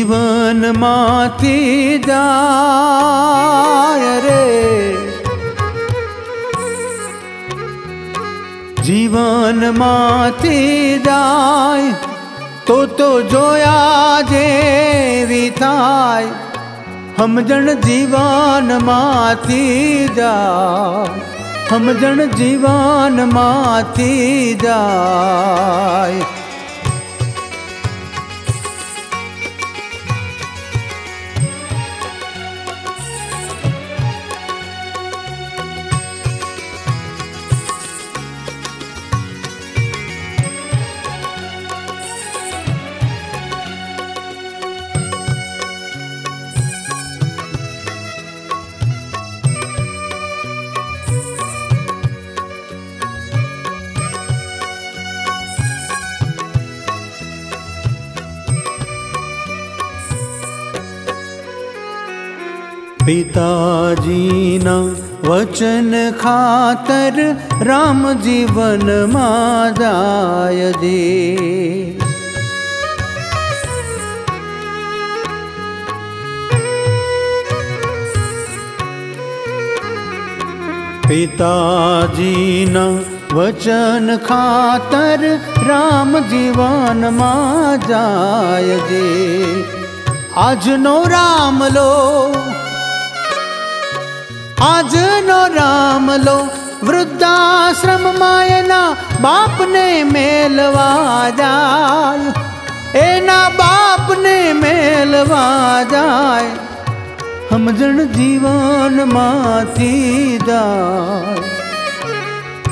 जीवन माथी जाय रे, जीवन माथी जाय तो जोया जेवी थाय। हमजण जीवन माथी जाय, हमजण जीवन माथी जाय। पिताजी ना वचन खातर राम जीवन मा जाय जे। पिताजी ना वचन खातर राम जीवन मा जाय जे। आज नो राम लो, आज नो राम लो वृद्धाश्रम मायना बाप ने मेलवा जाय। एना बाप ने मेलवा जाय। हमजण जीवन माथी जाय,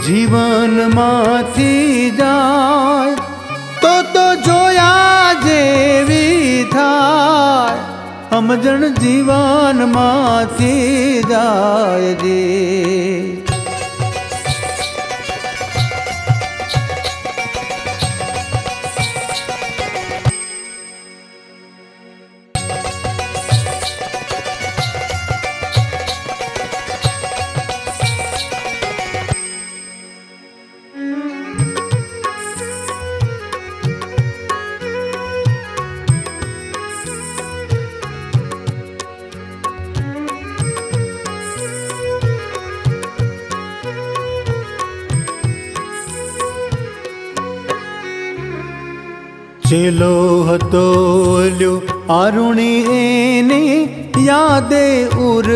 जीवन माथी जाय तो जोया जेवी थाय। हमजण जीवन माथी जाय जे। चेलो हतो ल्यो आरुणी एने यादे उर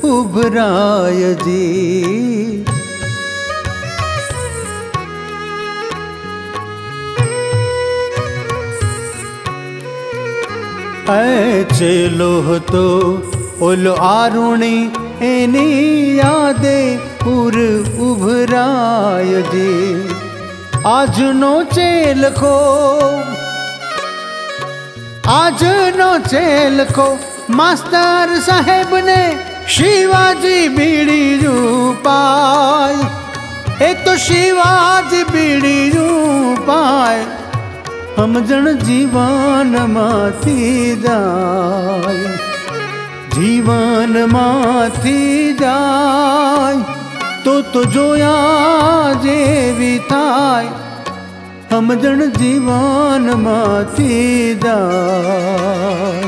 उभराय जी। ऐ चेलो हतो ओलो आरुणी एने यादे उर उभराय जी। आज नो चेल को, आज नो चेल को मास्टर साहेब ने शिवाजी बीड़ी रूपाय। ए तो शिवाजी बीड़ी रूपाय। हमजण जीवन माथी जाय, जीवन माथी जाय तो जोया जेवी थाय। हमजण जीवन माथी जाय।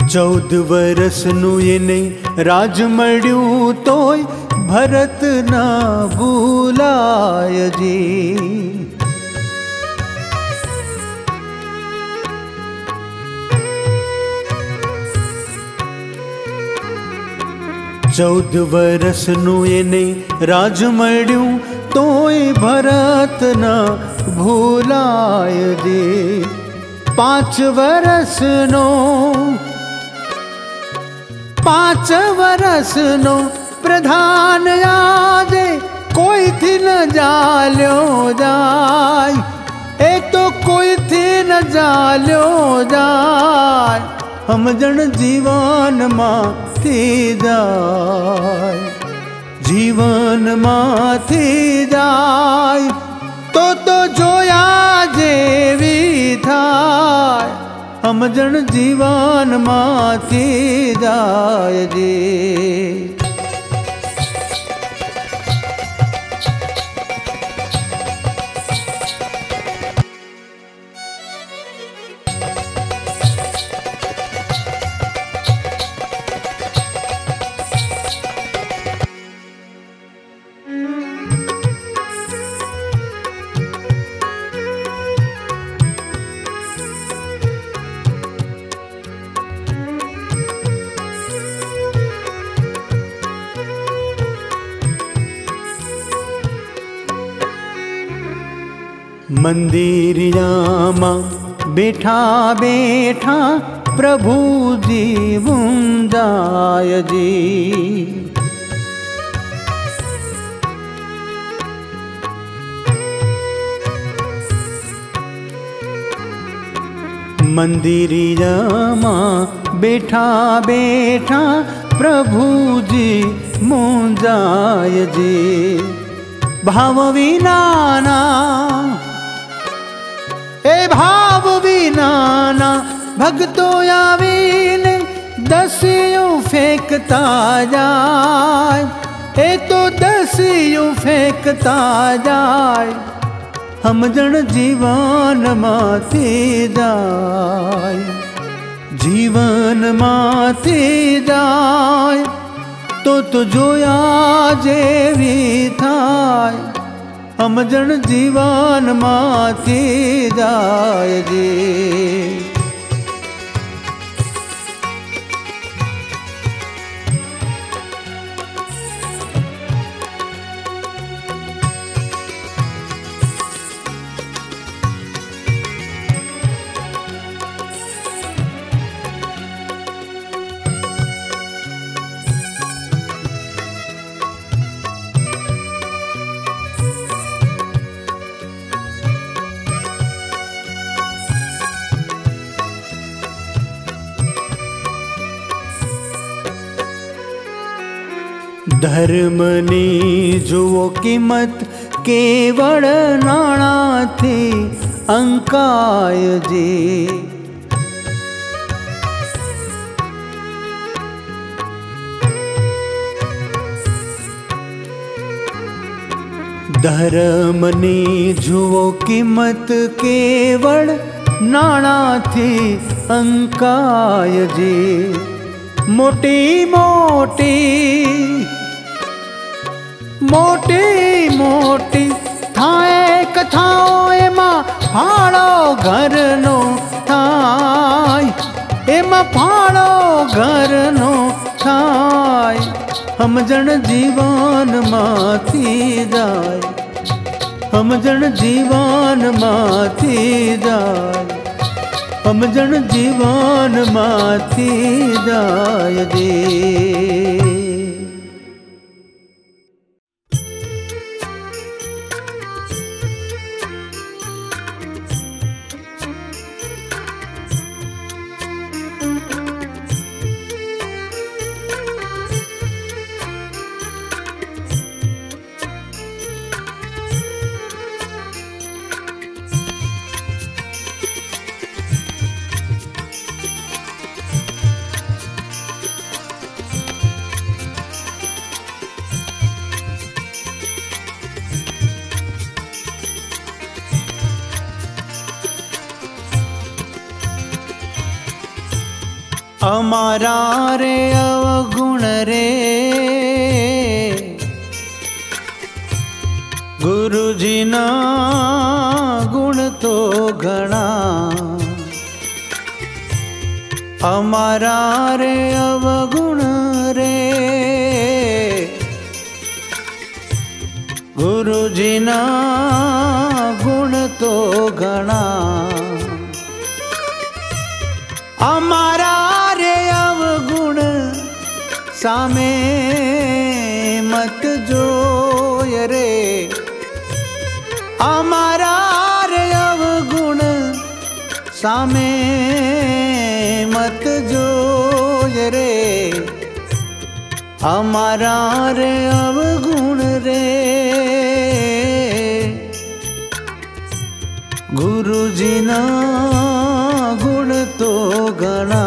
चौद वर्षनु एने राज मळ्યું तोय भरत ना भूलाय जी। 14 વર્ષનું એને રાજ મળ્યું તોય ભરત ના ભૂલાય દે। 5 વર્ષનો પ્રધાન આજે कोई थी न जाल्यो जाय, ए तो कोई थी न जाल्यो जाय, हम जन जीवन माथी जाय, जीवन माथी जाय तो जोया जेवी थाय, हम जन जीवन माथी जाय जी। मंदिरिया मां बैठा बैठा प्रभु जी मुंजाय जी, मंदिरिया मां बैठा बैठा प्रभु जी मुंजाय जी। भाव विनाना ए भाव विनाना भक्तो आवीने दसियों फेंकता जाय, ए तो दसियों फेंकता जाय, हम जन जीवन माथी जाय, जीवन माथी जाय तो जोया जेवी थाय, हम जन जीवन माथी जाय जी। धर्मनी जुओ कीमत केवल नाणा थी अंकाय जी, धर्मनी जुओ कीमत केवल नाणा थी अंकाय जी। मोटी मोटी मोटी मोटी थाए कथाओं एमा फाड़ो घर नो थाय, एमा फाड़ो घर नो थाय, हम जन जीवन माथी जाय, हम जन जीवन माथी जाय, हम जन जीवन माथी जाय जी। अमारा रे अवगुण रे गुरुजी ना गुण तो घना, अमारा रे अवगुण रे गुरुजी ना गुण तो घना, अमारा सामे मत जोय रे अमारा रे अवगुण सामे मत जोय रे अमारा रे अवगुण रे गुरुजी ना गुण तो घणा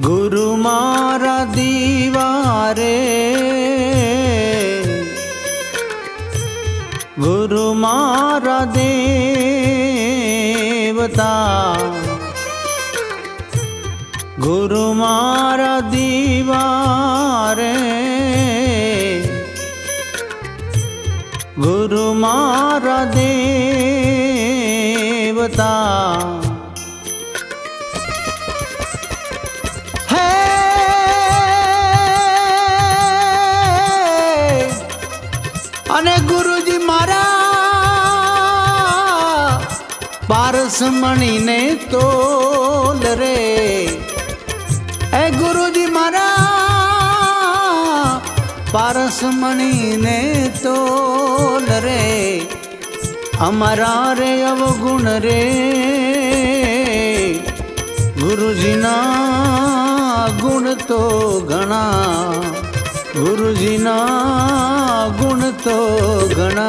गुरु मारा दीवारे गुरु मारा देवता गुरु मारा दीवारे गुरु मारा देवता अने गुरुजी मारा पारस मणि ने तोल रे ए गुरुजी मारा पारस मणि ने तोल रे अमरा रे अवगुण रे गुरुजी ना गुण तो घणा गुरुजी ना गुण तो घणा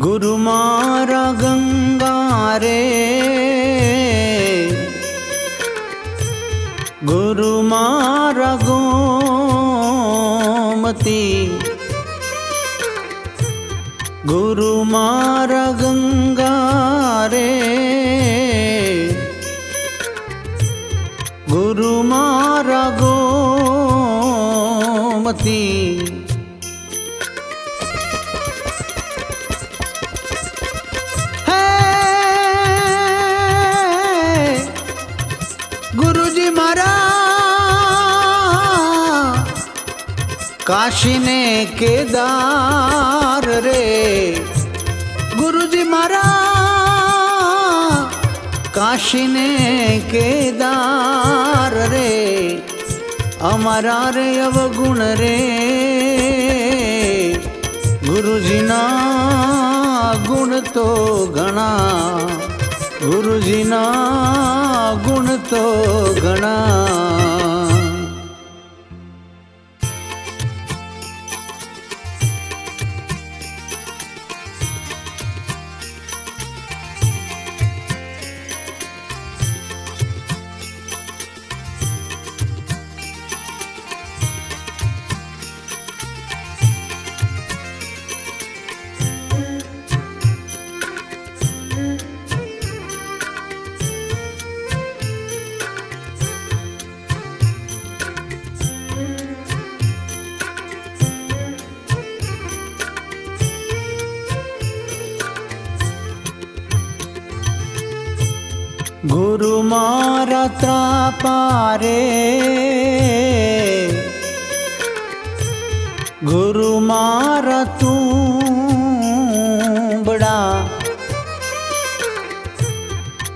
गुरु मारा गंगा रे गुरु मारा गोमती गुरु मारा गंगा रे गुरु मारा गोमती गुरुजी मारा काशी ने केदार रे गुरुजी मारा काशी ने केदार रे अमरा रे अवगुण रे गुरुजी ना गुण तो घणा गुरुजी ना गुण तो घणा गुरु मारा त्रापारे गुरु मारा तू बड़ा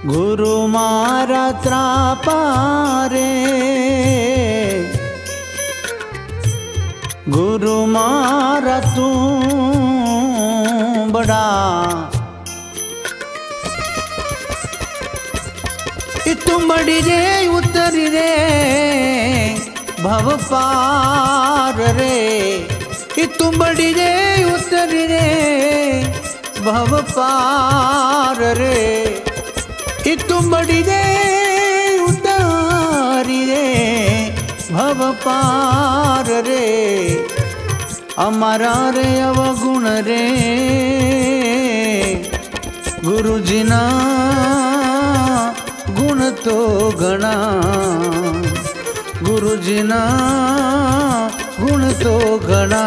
गुरु मारा त्रापारे, गुरु मारा तू बड़ा। तू बड़ी रे उतरी रे भव पार रे, तू बड़ी रे उतरी रे भव पार रे, तू बड़ी रे उतारी रे भव पार रे। अमरा रे अवगुण रे गुरु जी ना गुण तो गणा, गुरु जी ना गुण तो गणा।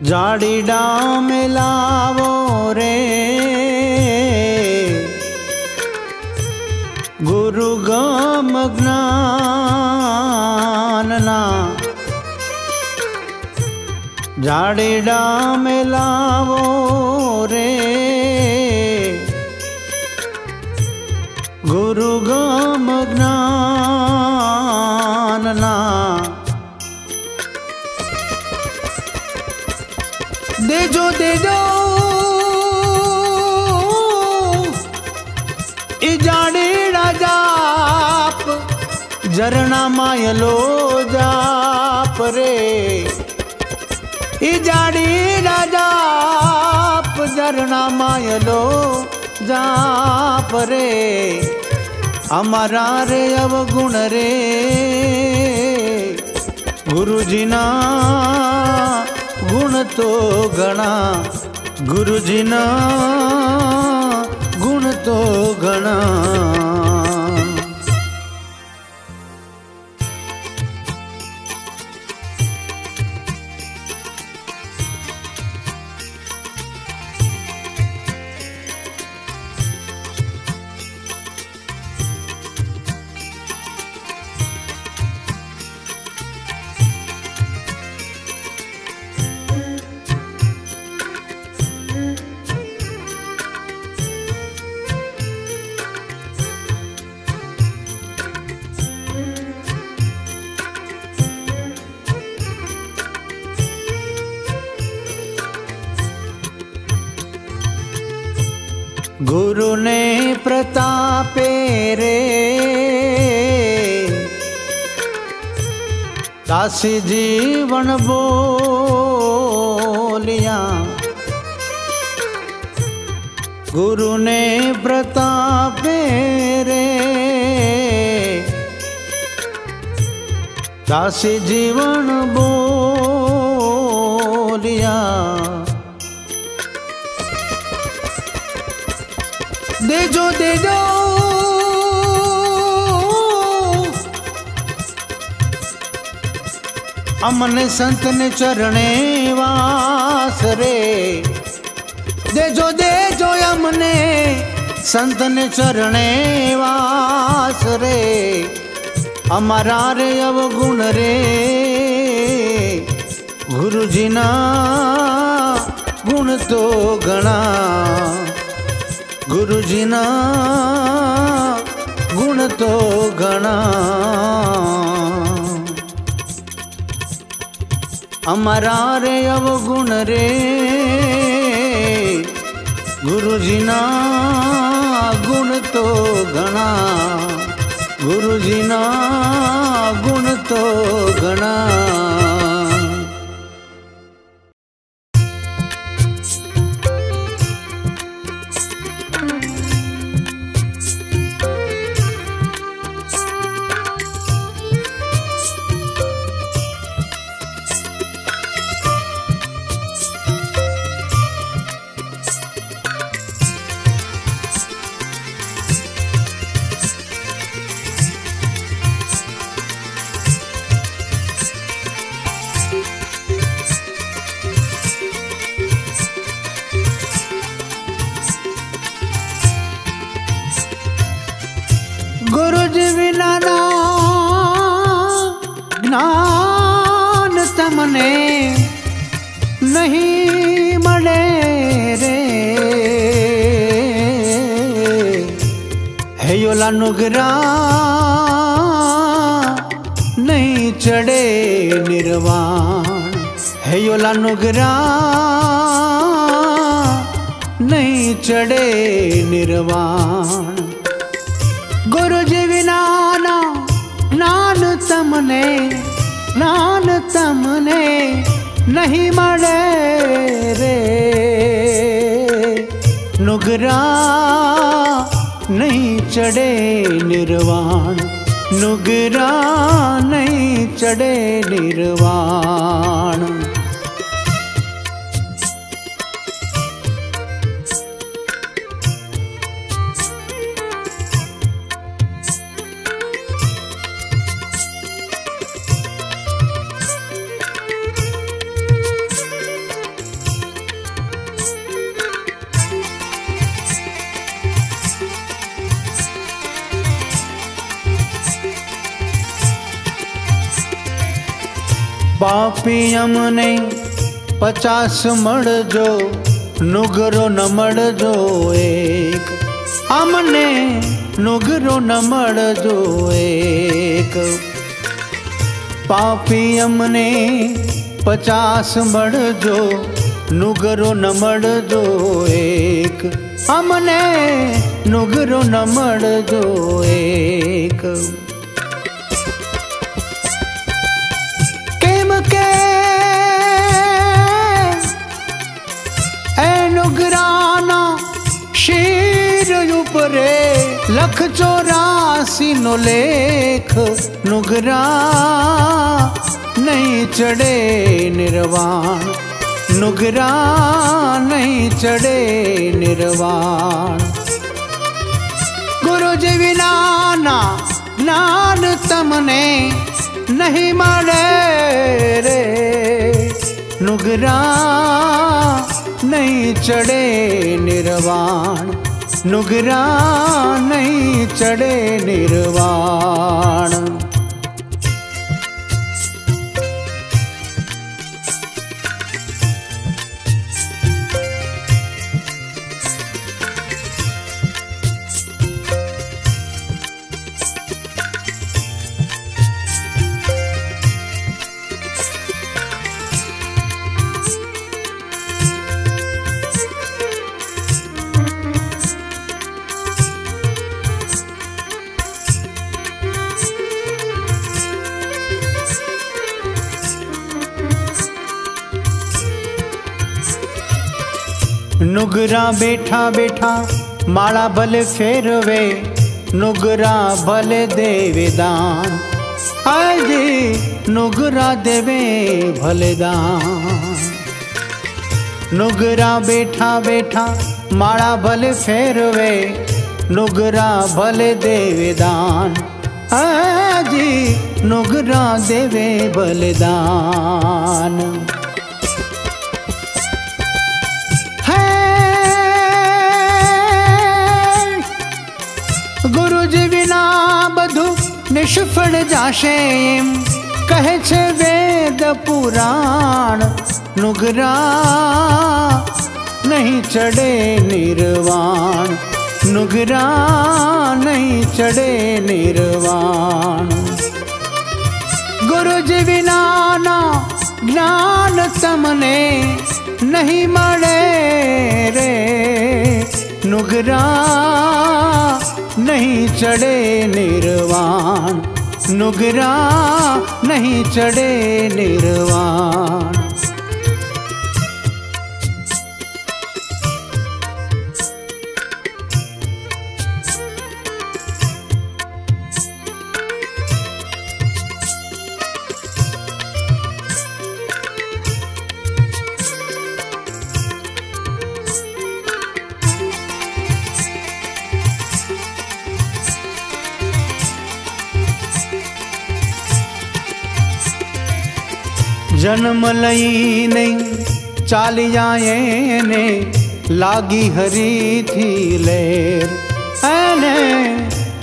जाड़ीडा में लावो रे गुरु गम ज्ञान ना, जाड़ीडा में लावो रे गुरु गम ज्ञान ना। देजो देजो इजाड़ीड़ा जाप, झरना मायलो जाप रे, इजाड़ीड़ा जाप झरना मायलो जाप रे। अमरा रे अवगुण रे गुरु जी ना गुण तो गणा, गुरु जी ना गुण तो गणा। गुरु ने प्रतापे रे दासी जीवन बोलिया, गुरु ने प्रतापे रे दासी जीवन बोलिया। देजो देजो अमने संत ने चरणे वास रे, देजो देजो अमने संत ने चरणे वास रे। अमरा रे अवगुण रे गुरु जी ना गुण तो गणा, गुरु जी ना गुण तो गणा। अमरा रे अवगुण रे गुरु जी ना गुण तो गणा, गुरु जी ना गुण तो गणा। है योला नुगरा नहीं चढ़े निर्वाण, है योला नुगरा नहीं चढ़े निर्वाण। गुरु जी विना ज्ञान तमने, ज्ञान तमने नहीं मळे रे। नुगरा नहीं चढ़े निर्वाण, नुगरा नहीं चढ़े निर्वाण। पापी अमने 50 मड़जो, नुगरो न मड़जो एक। अमने नुगरो न मड़जो एक। पापी अमने 50 मड़जो, नुगरो न मड़जो एक। अमने नुगरो न मड़जो एक। नुगराना शीर उपरे 184 नो लेख। नुगरा नहीं चढ़े निर्वाण, नुगरा नहीं चढ़े निर्वाण। गुरु जी विना ज्ञान तमने नहीं मळे रे। नुगरा नहीं चढ़े निर्वाण, नुगरा नहीं चढ़े निर्वाण। नुगरा बैठा बैठा माला भले फेरवे, नुगरा भले देवे दान। आजी नुगरा देवे भले दान। नुगरा बैठा बैठा माला भले फेरवे, नुगरा भले देवे दान। आजी नुगरा देवे भले दान। गुरु जी विना बधु निष्फળ जाशे एम કહે છે વેદ પુરાણ। નુગરા नहीं चढ़े निर्वाण, नुगरा नहीं चढ़े निर्वाण। गुरु जी विना ज्ञान तमने नहीं मळे रे। नुगरा नहीं चढ़े निर्वाण, नुगरा नहीं चढ़े निर्वाण। जन्म लई नहीं चाली जाए ने लागी हरी थी लेर, ऐने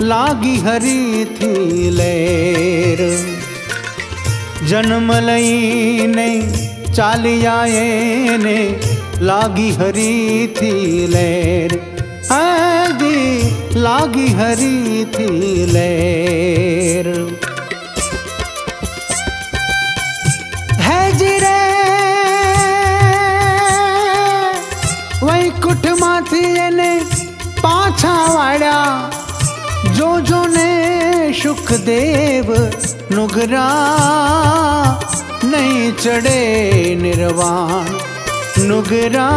लागी हरी थी लेर। जन्म लई नहीं चाली जाए ने लागी हरी थी लेर, आजी लागी हरी थी लहर। है जिरे वैकुंठ माथी एने पाछा वाड़ा, जो ने सुखदेव नुगरा नहीं चढ़े निर्वाण, नुगरा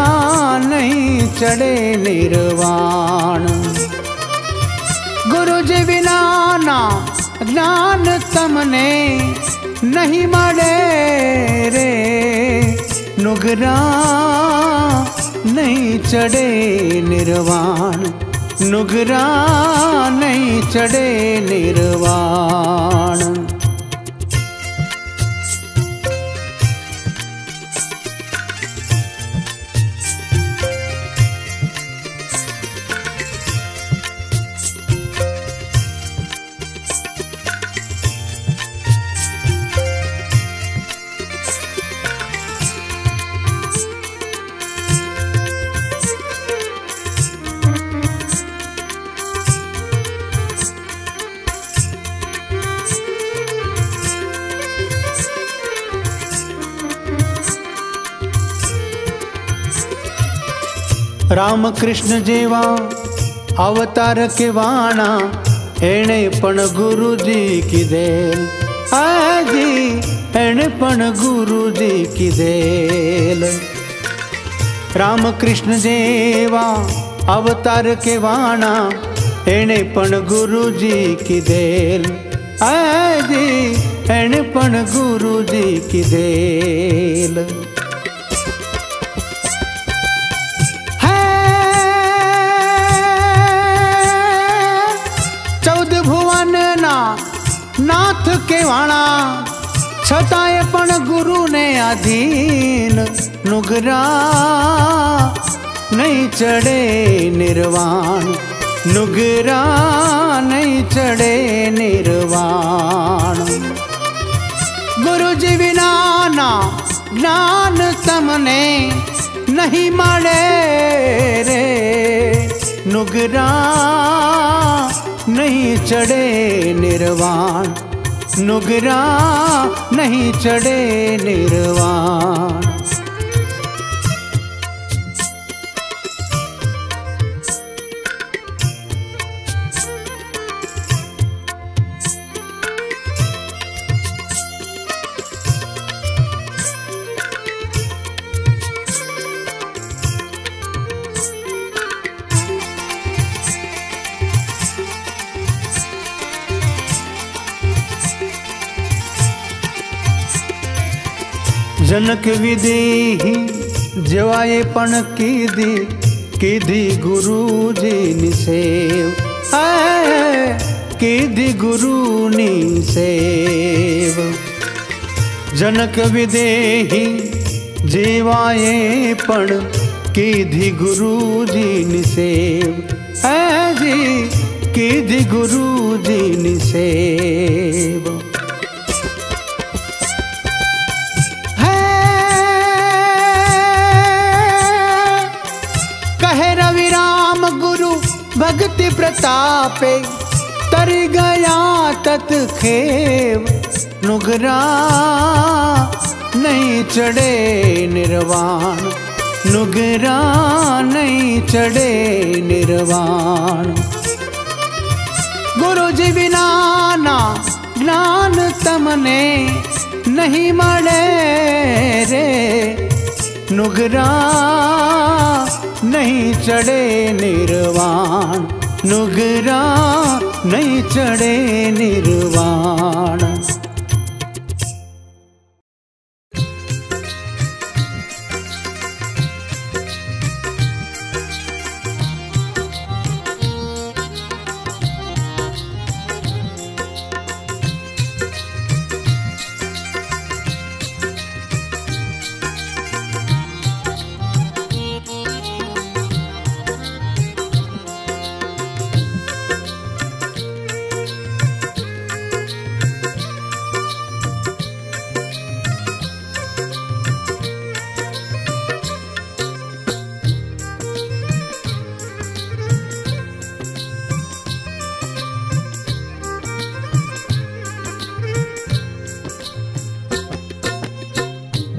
नहीं चढ़े निर्वाण। गुरु जी बिना ना ज्ञान तमने नहीं मरे रे, नुगरा नहीं चढ़े निर्वाण, नुगरा नहीं चढ़े निर्वाण। राम कृष्ण जेवा अवतार के वाणा, एणे पण गुरु जी की देल, आजी एणे पण गुरु जी की देल। राम कृष्ण जेवा अवतार के वाणा, एणे पण गुरु जी की देल, आजी एणे पण गुरु जी की देल। नाथ के वाणा छताए पण गुरु ने अधीन, नुगरा नहीं चढ़े निर्वाण, नुगरा नहीं चढ़े निर्वाण। गुरु जी बिना ना ज्ञान तमने नहीं मरे रे, नुगरा नहीं चढ़े निर्वाण, नुगरा नहीं चढ़े निर्वाण। जनक विदेही जवाए पण कीधी, कीधी गुरु जी निसेव, कीधी गुरु निसेव। जनक विदेही जीवाए पण कीधी गुरु जी निसेव, जी कीधी गुरु जी निसेव। भक्ति प्रतापे तरी गया तत्खेव, नुगरा नहीं चढ़े निर्वाण, नुगरा नहीं चढ़े निर्वाण। गुरु जी बिना ना ज्ञान तमने नहीं मरे रे, नुगरा नहीं चढ़े निर्वाण, नुगरा नहीं चढ़े निर्वाण।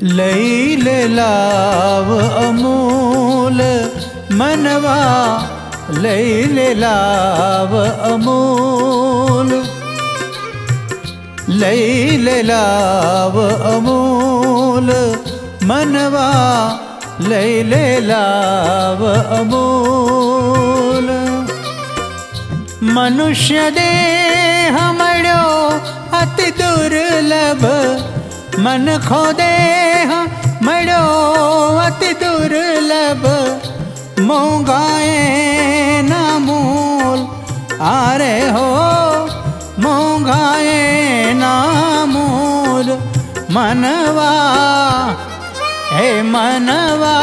लई ले लाव अमूल मनवा लई ले लाव अमूल लई ले लाव अमूल मनवा लई ले लाव अमूल मनुष्य देह मळ्यो अति दुर्लभ मनखो देह मळ्यो अति दुर्लभ मोंघाए ना मूल आरे हो मोंघाए ना मूल मनवा हे मनवा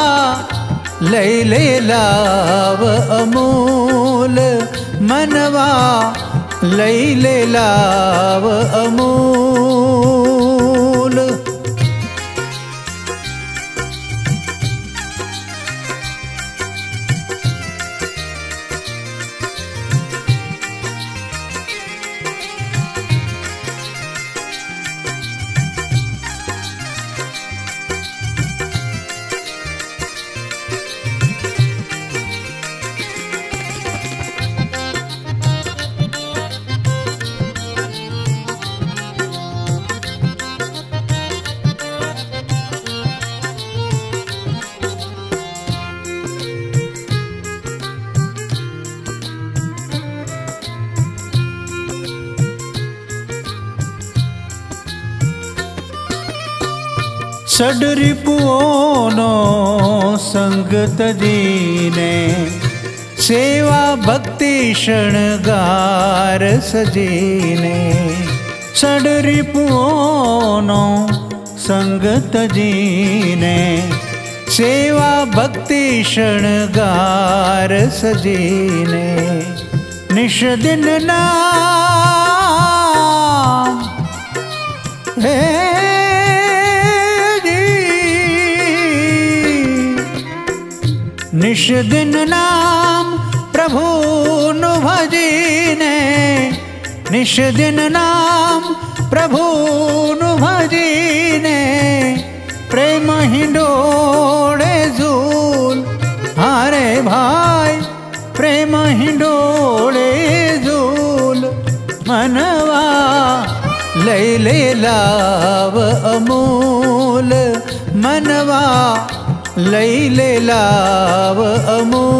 लई ले लाव अमूल मनवा लई ले लाव अमूल सडरिपुओनो संग तजीने सेवा भक्ति शणगार सजीने सडरिपुओनो संग तजीने सेवा भक्ति शणगार सजीने निश दिन नाम हे निश दिन नाम प्रभु नु भजीने निश दिन नाम प्रभु नु भजीने प्रेम हिंडोड़े झूल हारे भाई प्रेम हिंडोड़े झूल मनवा लई ले लाव अमूल मनवा लई ले लाव अमूल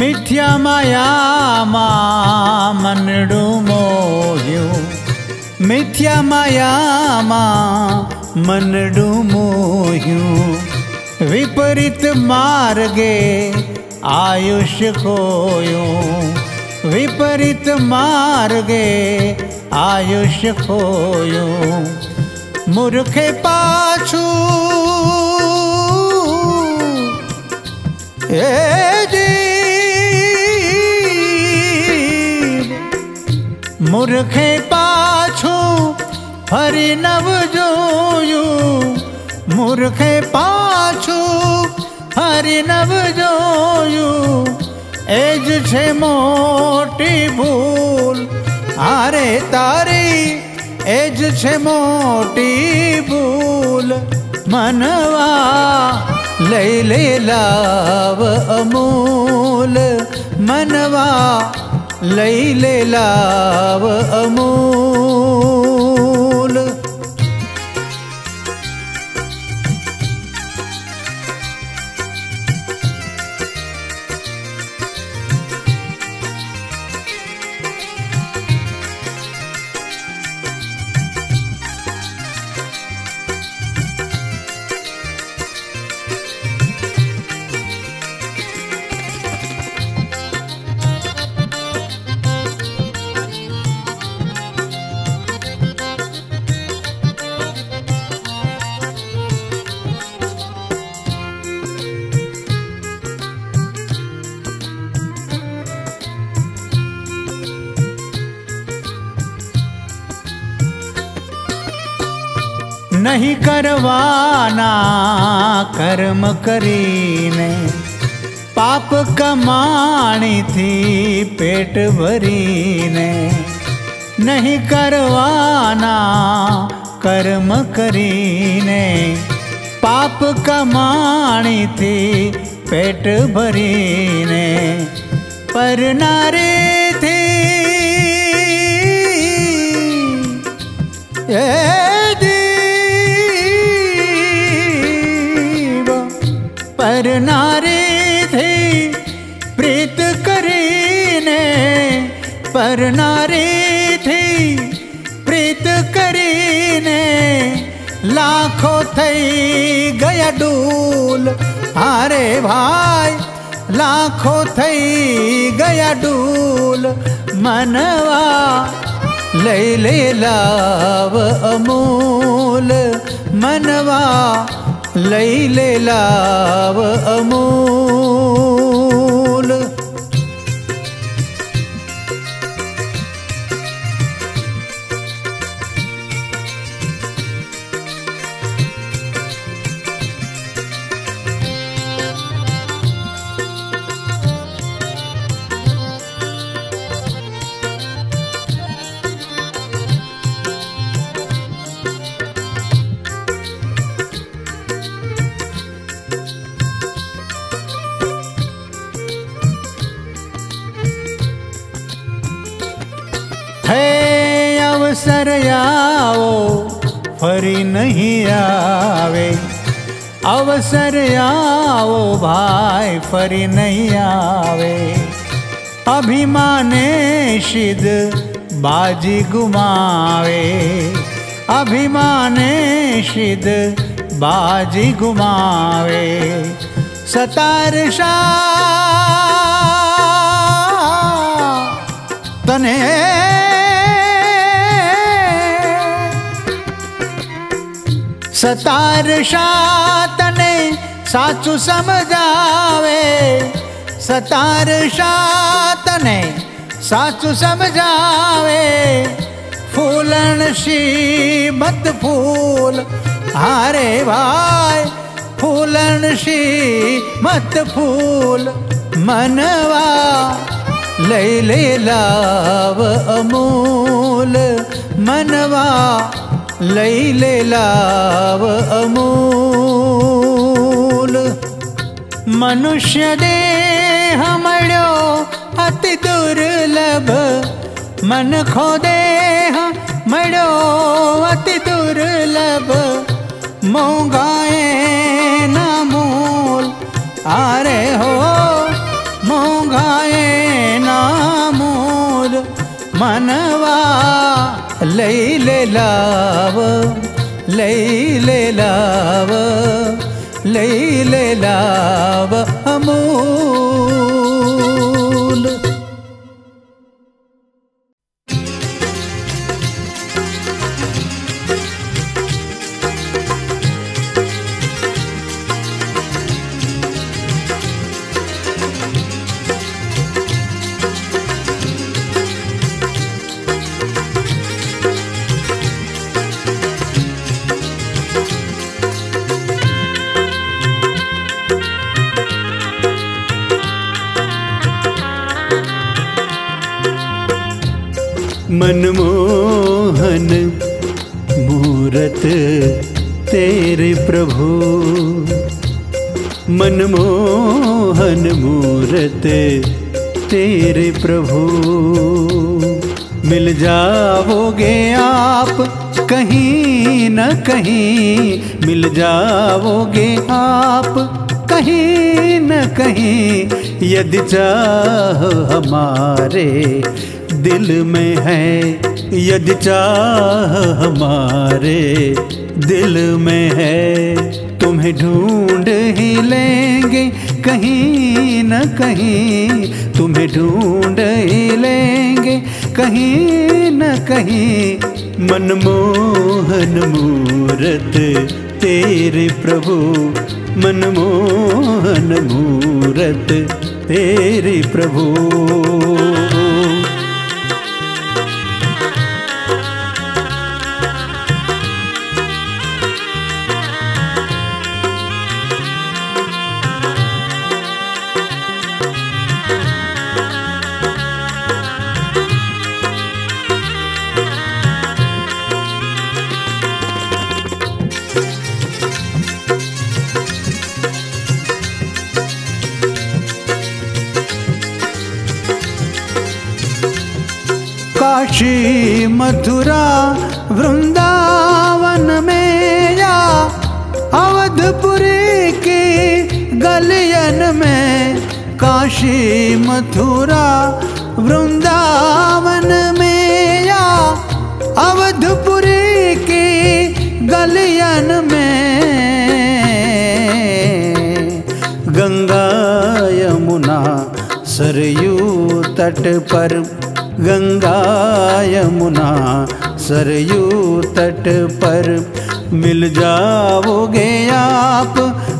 मिथ्या माया मा मनडू मोह्यो मिथ्या माया मा मनडू मोह्यो विपरीत मार्गे आयुष्य खोयो विपरीत मार्गे आयुष्य खोयो मूर्खे पाछू मूर्खे पाछू फरी नव जोयू मूर्खे पाछू फरी नव जोयू एज छे मोटी भूल आरे तारी एज छे मोटी भूल मनवा लई ले लाव अमूल मनवा लई ले लाव अमूल नहीं करवाना कर्म करीने, पाप कमाणी थी पेट भरीने। नहीं करवाना कर्म करीने, पाप कमाणी थी पेट भरीने। पर नारे थी ये जीव, पर नारे थी प्रीत करीने, पर नारे थी प्रीत करीने। लाखों थई गया डूल, अरे भाई लाखों थई गया डूल। मनवा लई ले लाव अमूल, मनवा लई ले लाव अमूल। अवसर आओ फरी नहीं आवे, अवसर आओ भाई फरी नहीं आवे। अभिमाने सिद्ध बाजी गुमावे, अभिमाने सिद्ध बाजी गुमावे। सतारशा तने सतारशा तने साचू समझावे, सतारशा तने साचू समझावे। फूलन शी मत फूल, अरे भाई फूलन शी मत फूल। मनवा लई ले लाव अमूल, मनवा लई ले लाव अमूल। मनुष्य देह मळ्यो अति दुर्लभ, मन खो देह मळ्यो अति दुर्लभ। मोंघाए ना मूल, अरे हो मोंघाए ना मूल। मनवा लई ले लाव, लई ले लाव, लई ले लाव अमूल। मनमोहन मूरत तेरे प्रभु, मनमोहन मूरत तेरे प्रभु। मिल जाओगे आप कहीं न कहीं, मिल जाओगे आप कहीं न कहीं। यदि चाह हमारे दिल में है, यदि चाह हमारे दिल में है। तुम्हें ढूंढ ही लेंगे कहीं न कहीं, तुम्हें ढूंढ ही लेंगे कहीं न कहीं। मनमोहन मूरत तेरे प्रभु, मनमोहन मूरत तेरे प्रभु। काशी मथुरा वृंदावन में या अवधपुरी की गलियन में, काशी मथुरा वृंदावन में या अवधपुरी की गलियन में, गंगा यमुना सरयू तट पर, गंगा यमुना सरयू तट पर मिल जाओगे आप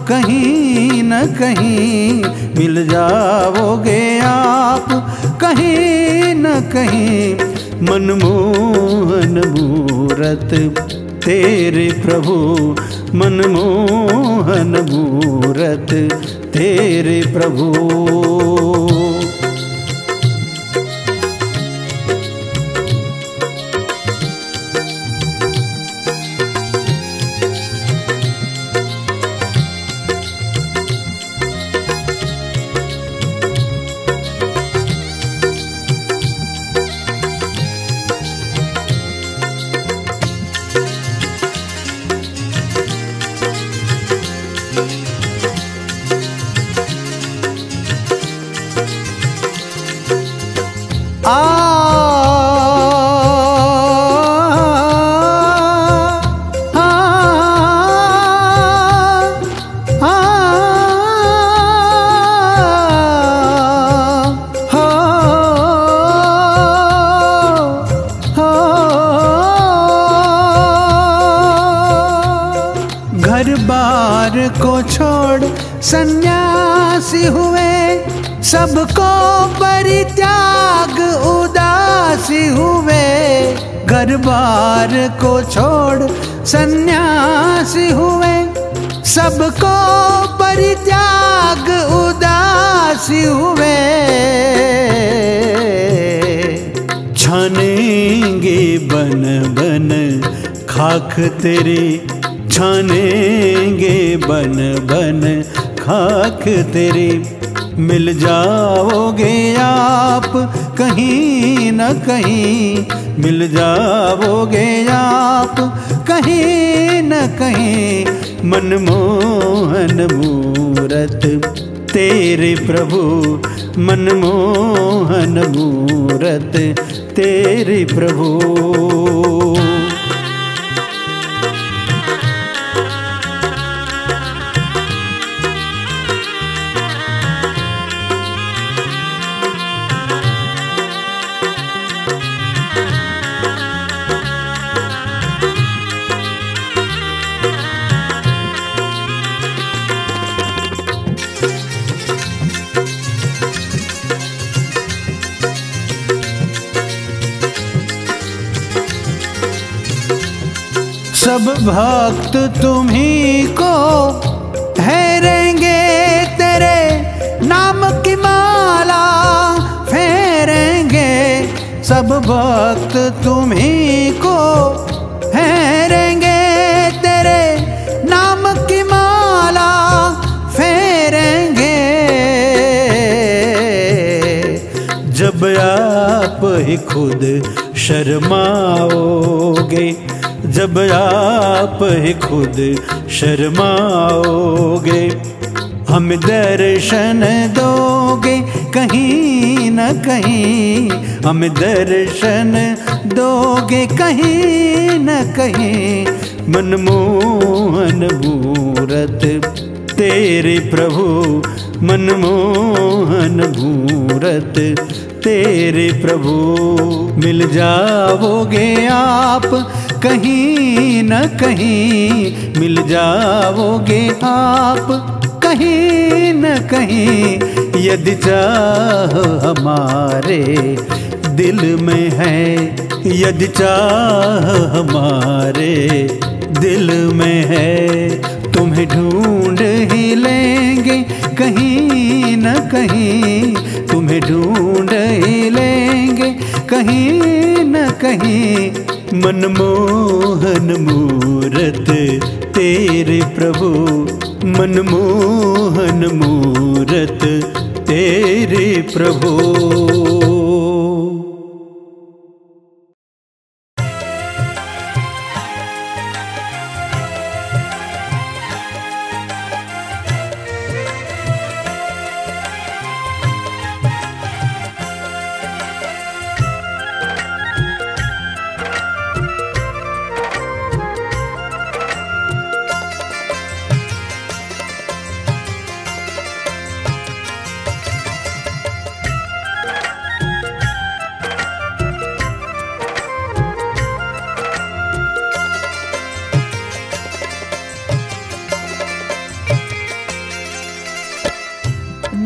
कहीं न कहीं, मिल जाओगे आप कहीं न कहीं। मनमोहन मूरत तेरे प्रभु, मनमोहन मूरत तेरे प्रभु। घर बार को छोड़ सन्यासी हुए, सबको परित्याग उदासी हुए। घर बार को छोड़ सन्यासी हुए, सबको परित्याग उदासी हुए। छानेंगे बन बन खाक तेरी, छानेंगे बन बन खाक तेरी। मिल जाओगे आप कहीं न कहीं, मिल जाओगे आप कहीं न कहीं। मनमोहन मूरत तेरे प्रभु, मनमोहन मूरत तेरे प्रभु। सब भक्त तुम्ही को फेरेंगे, तेरे नाम की माला फेरेंगे। सब भक्त तुम्ही को फेरेंगे, तेरे नाम की माला फेरेंगे। जब आप ही खुद शर्माओगे, जब आप ही खुद शर्माओगे। हम दर्शन दोगे कहीं न कहीं, हम दर्शन दोगे कहीं न कहीं। मनमोहन मूरत तेरे प्रभु, मनमोहन मूरत तेरे प्रभु। मिल जाओगे आप कहीं न कहीं, मिल जाओगे आप कहीं न कहीं। यदि चाह हमारे दिल में है, यदि चाह हमारे दिल में है। तुम्हें ढूंढ ही लेंगे कहीं न कहीं, तुम्हें ढूंढ ही लेंगे कहीं न कहीं। मनमोहन मूरत तेरे प्रभु, मनमोहन मूरत तेरे प्रभु।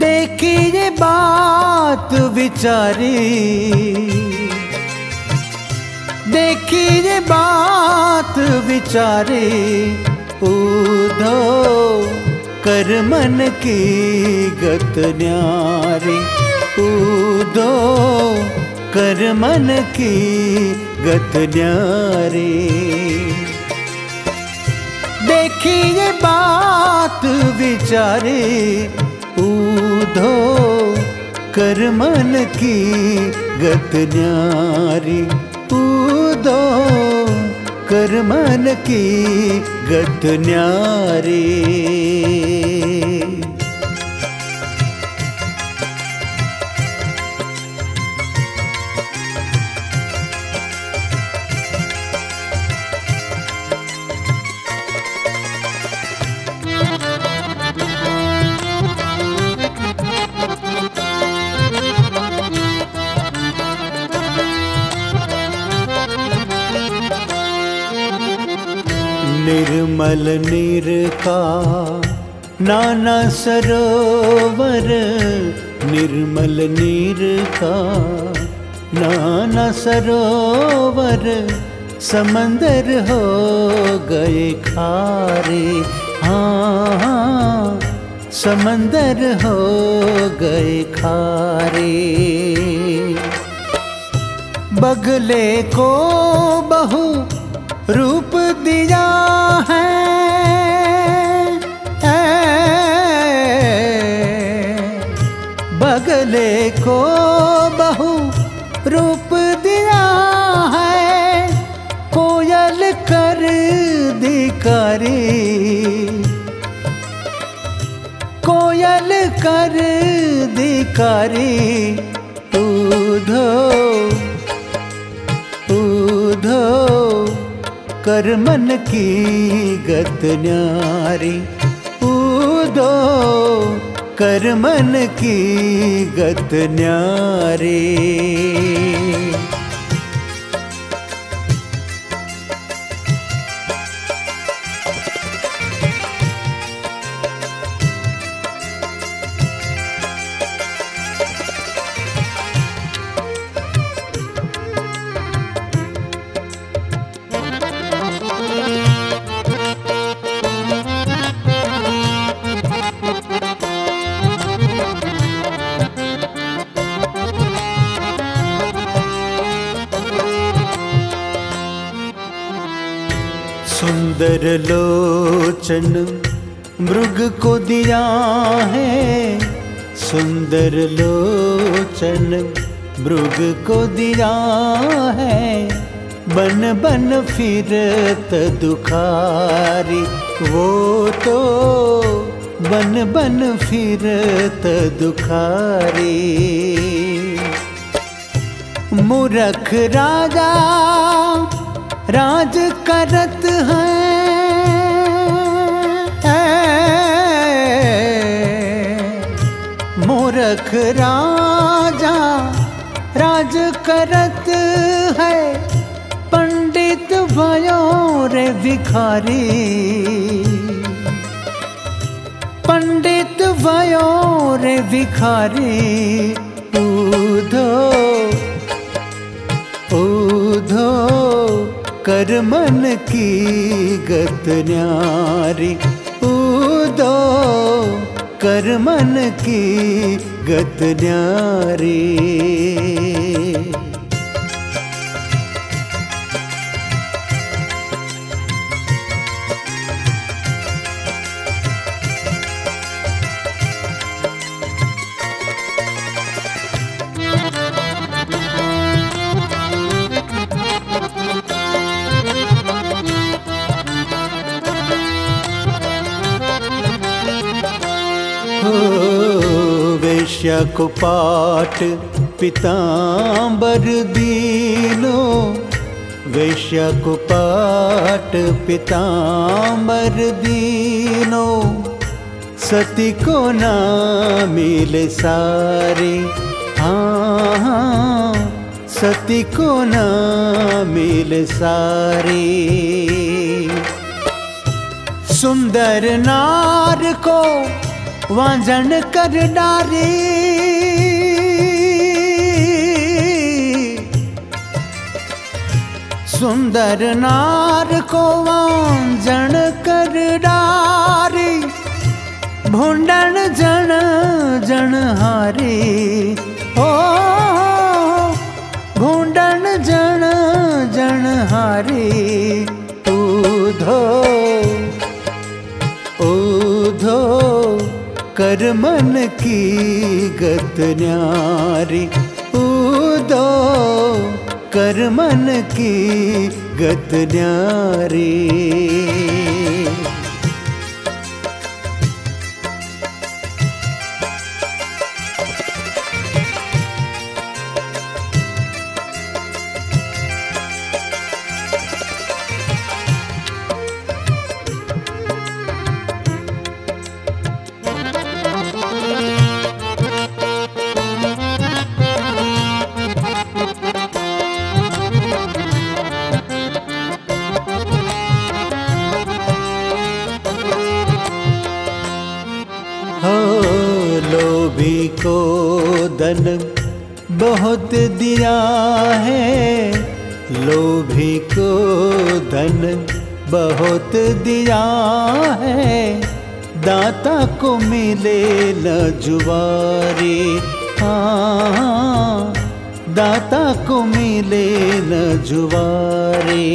देखी ये बात विचारी, देखी ये बात विचारी, ऊधो कर मन की गत न्यारी, ऊधो कर मन की गत न्यारी। देखी ये बात विचारी, ऊधो कर मन की गत न्यारी, ऊधो कर मन की गत न्यारी। निर्मल नीर का नाना सरोवर, निर्मल नीर का नाना सरोवर, समंदर हो गए खारे, हाँ समंदर हो गए खारे। बगले को बहु रूप दिया है, बगले को बहु रूप दिया है, कोयल कर धिकारी, कोयल कर धिकारी, ऊधो ऊधो कर मन की गत न्यारी, ऊधो कर मन की गत न्यारी। सुंदर लोचन मृग को दिया है, सुंदर लोचन मृग को दिया है, बन बन फिरत दुखारी, वो तो बन बन फिरत दुखारी। मूर्ख राजा राज करत है, मूर्ख राजा राज करत है, पंडित भयो रे भिखारी, पंडित भयो रे भिखारी, ऊधो ऊधो कर मन की गत न्यारी, ऊधो कर मन की गत न्यारी। वेश्या को पाट पीतांबर दीनो, वेश्या को पाट पीतांबर दीनो, सती को ना मिले सारी, हाँ हाँ सती को ना मिले सारी। सुंदर नार को वांझण कर डारे। सुंदर नार को वांझण कर डारे। भूंडन जन जन हारे हो, भूंडन जन जन हारे। ऊधो ऊधो कर मन की गत न्यारी। ऊधो कर मन की गत न्यारी। लोभी को धन बहुत दिया है। लोभी को धन बहुत दिया है। दाता को मिले न जुवारी। हाँ, दाता को मिले न जुवारी।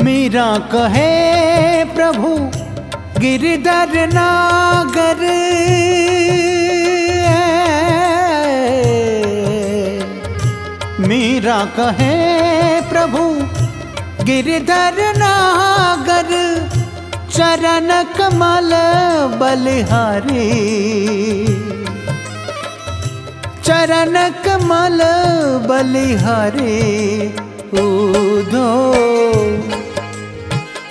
मीरा कहे प्रभु गिरधर नागर। मीरा कहे प्रभु गिरधर नागर। चरण कमल बलिहारी। चरण कमल बलिहारी। ऊधो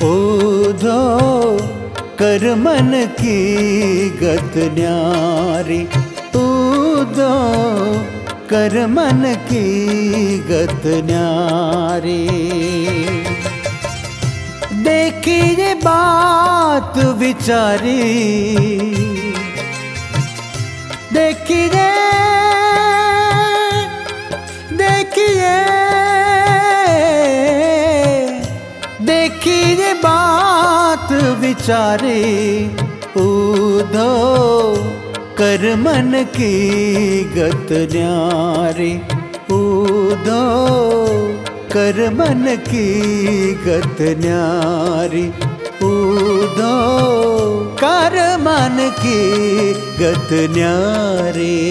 ऊधो कर मन की गत न्यारी। ऊधो कर मन की गत न्यारी। देखिए बात विचारी। देखिए देखिए देखिए बात विचारे। ऊधो कर मन की गत न्यारी। ऊधो कर मन की गत न्यारी। ऊधो कर मन की गत न्यारी।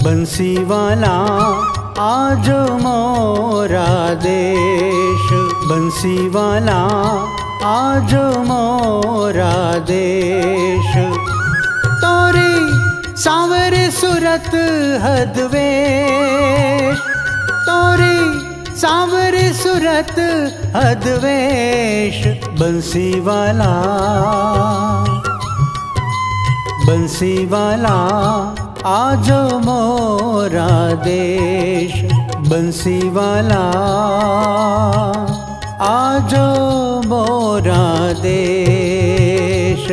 बंसी वाला आजो मोरा देश। बंसी वाला आजो मोरा देश। तोरी सांवरे सूरत हदवेश। तोरी सांवरे सूरत हदवेश। बंसी वाला बंसी वाला आजो मोरा देश। बंसी वाला आजो मोरा देश।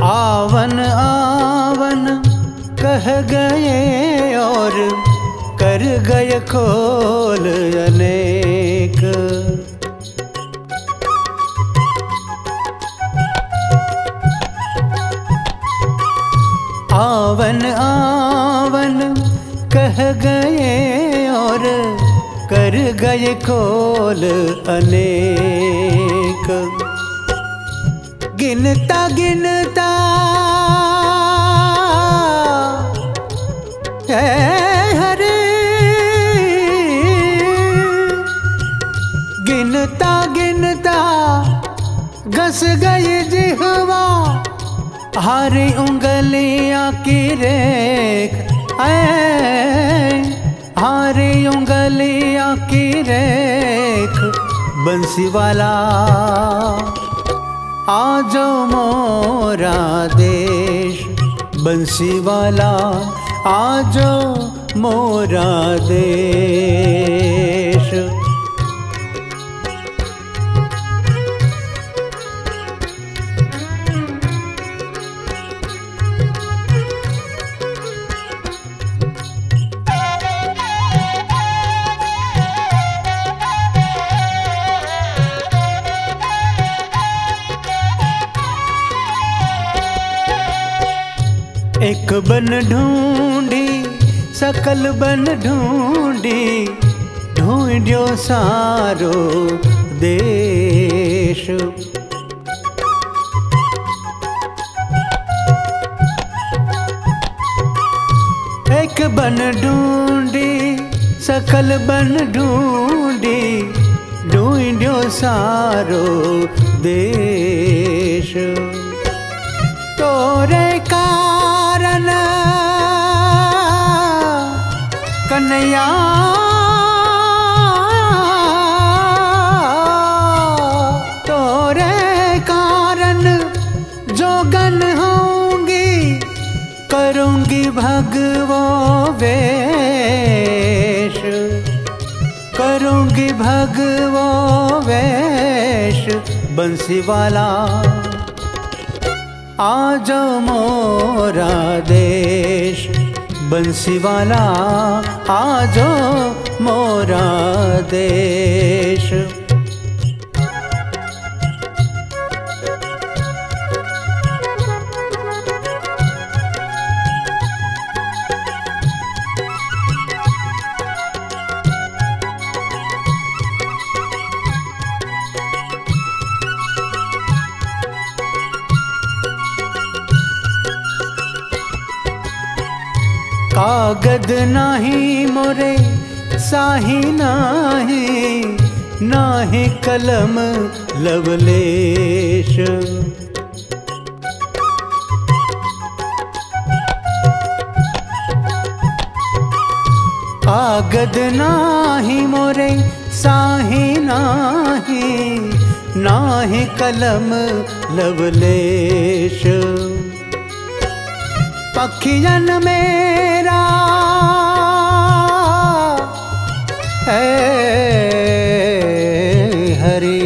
आवन आवन कह गए और कर गए खोल अनेक। आवन आवन कह गए और कर गए खोल अनेक। गिनता गिनता है हरे, गिनता गिनता घस गई जिह्वा, हरी उंगलियां की रेख, हरी उंगलियां की रेख। बंसी वाला आजो मोरा देश, बंसी वाला आजो मोरा देश। एक बन ढूंढी सकल बन ढूंढी, ढूंढ्यो सारो देश। एक बन ढूंढी सकल बन ढूंढी, ढूंढ्यो सारो देश। तोरे कारण कन्हैया तोरे कारण जोगन होंगी, करूंगी भगवो वेश, करूंगी भगवो वेश। बंसी वाला आजो मोरा देश, बंसी वाला आजो मोरा देश। कागद नाही मोरे साही नाही, नाही कलम लवलेश। कागद नाही मोरे साही नाही, नाही कलम लवलेश। पखियन मेरा है हरी,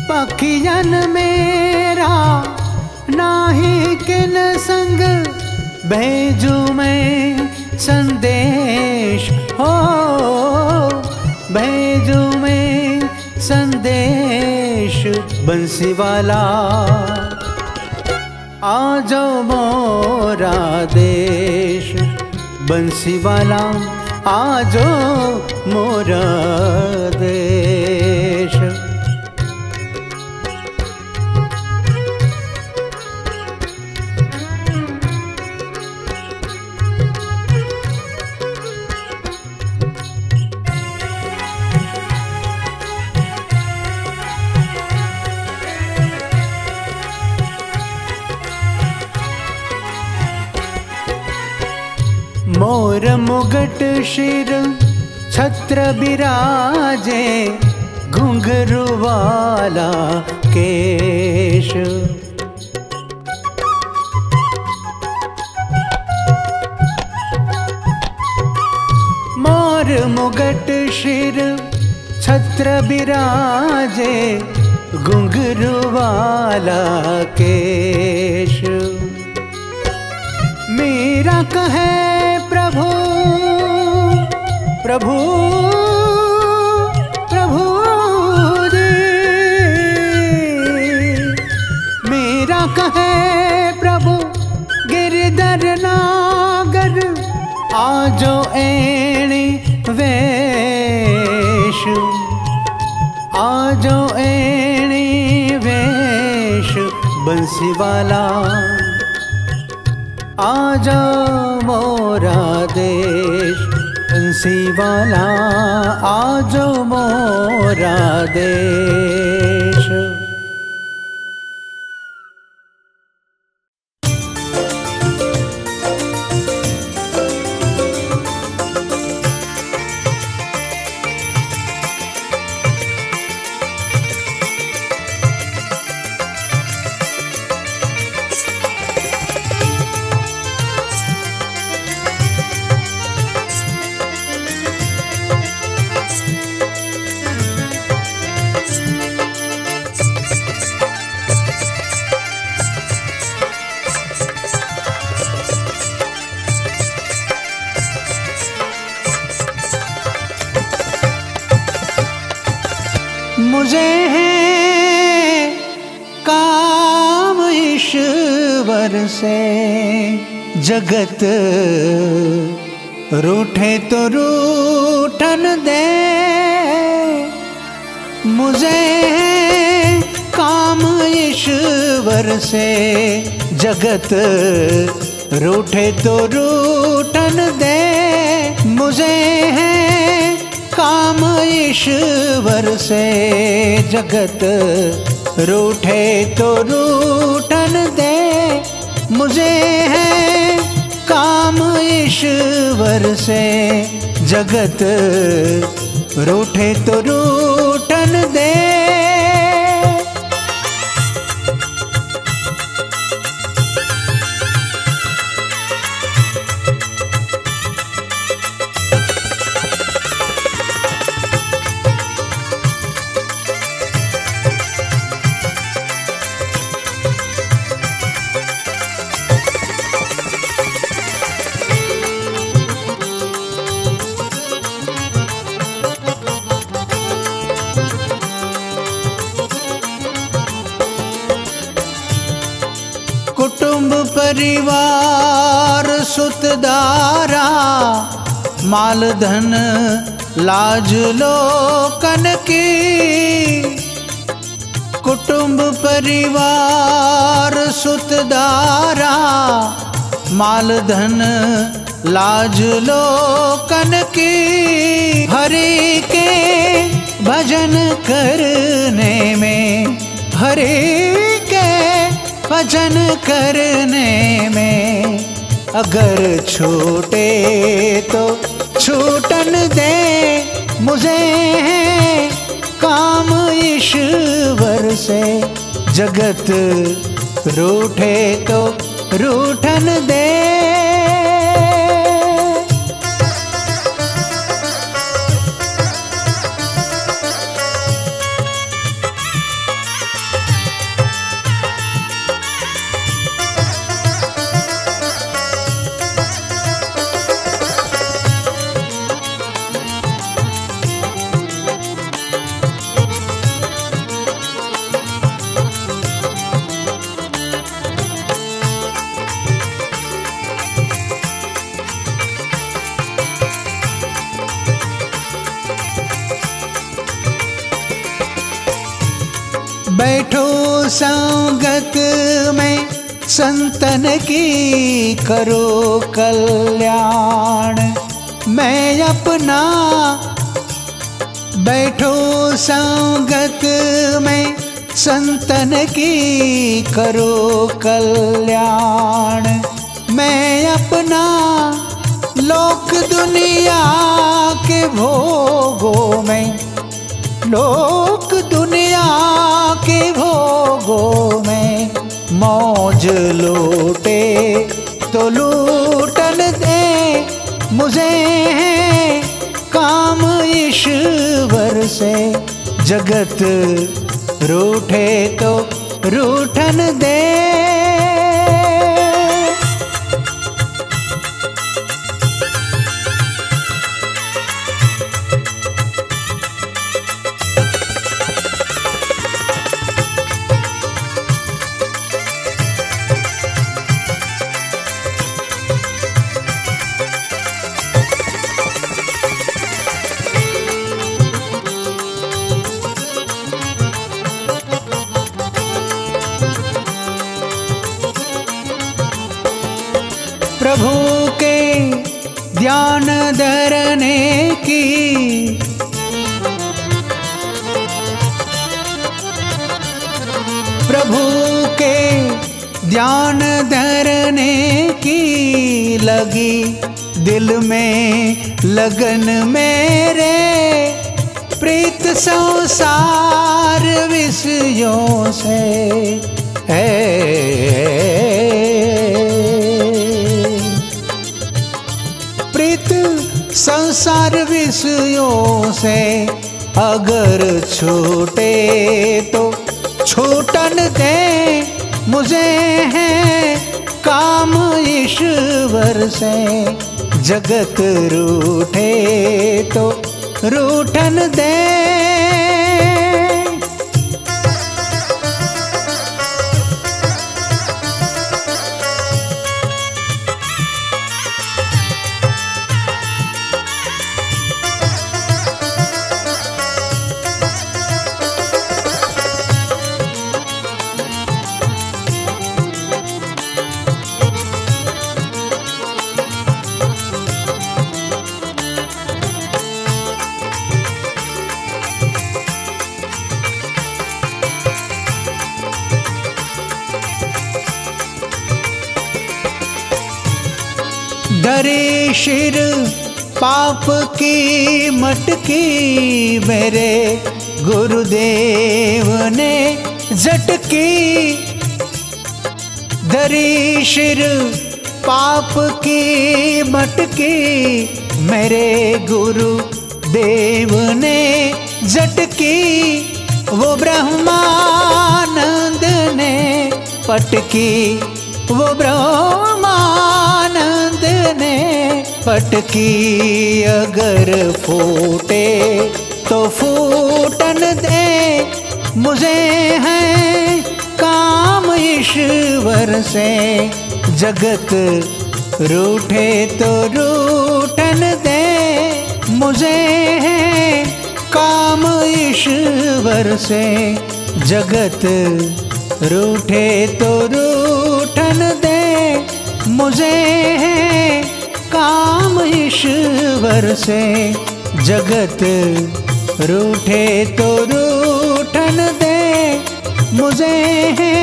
पखियन मेरा नाही किन संग, भेजू मैं संदेश हो, भेजू मैं संदेश। बंसी वाला आजो मोरा देश, बंसी वाला आजो मोरा देश। मोर मुगट शिर छत्र बिराजे, घुंघरू वाला केश। मोर मुगट शिर छत्र बिराजे, घुंघरू वाला केश। मीरा कहे प्रभु प्रभु प्रभु जी, मीरा कहे प्रभु गिरधर नागर, आजो एणी वे बंसी वाला आजा मोरा देश, बंसी वाला आजा मोरा देश। मुझे है काम ईश्वर से, जगत रूठे तो रूठन दे। मुझे है काम ईश्वर से, जगत रूठे तो रूठन दे। मुझे है काम ईश्वर से, जगत रूठे तो रूठन दे। मुझे है काम ईश्वर से, जगत रूठे तो रूठन दे। कुटुंब परिवार सुतदारा, माल धन लाज लोकन की। कुटुंब परिवार सुतदारा, माल धन लाज लोकन की। हरि के भजन करने में, हरि के भजन करने में, अगर छूटे तो छूटन दे। मुझे है काम ईश्वर से, जगत रूठे तो रूठन दे। बैठो संगत में संतन की, करो कल्याण मैं अपना। बैठो संगत में संतन की, करो कल्याण मैं अपना। लोक दुनिया के भोगों में, लोक दुनिया के भोगों में, मौज लूटे तो लूटन दे। मुझे है काम ईश्वर से, जगत रूठे तो रूठन दे। प्रभु के ध्यान धरने की, प्रभु के ध्यान धरने की लगी दिल में लगन मेरे, प्रीत संसार विषयों से है, प्रीत संसार विषयों से अगर छूटे तो छूटन दे मुझे है काम ईश्वर से, जगत रूठे तो रूठन दे। डरे शिर पाप की मटकी, मेरे गुरुदेव ने झटकी। डरे शिर पाप की मटकी, मेरे गुरुदेव ने झटकी। वो ब्रह्मानंद ने पटकी, वो ब्रह्मानंद ने पटकी। अगर फूटे तो फूटन दे, मुझे है काम ईश्वर से। जगत रूठे तो रूठन दे, मुझे है काम ईश्वर से। जगत रूठे तो रूठन दे, मुझे है काम ईश्वर से। जगत रूठे तो रूठन दे, मुझे है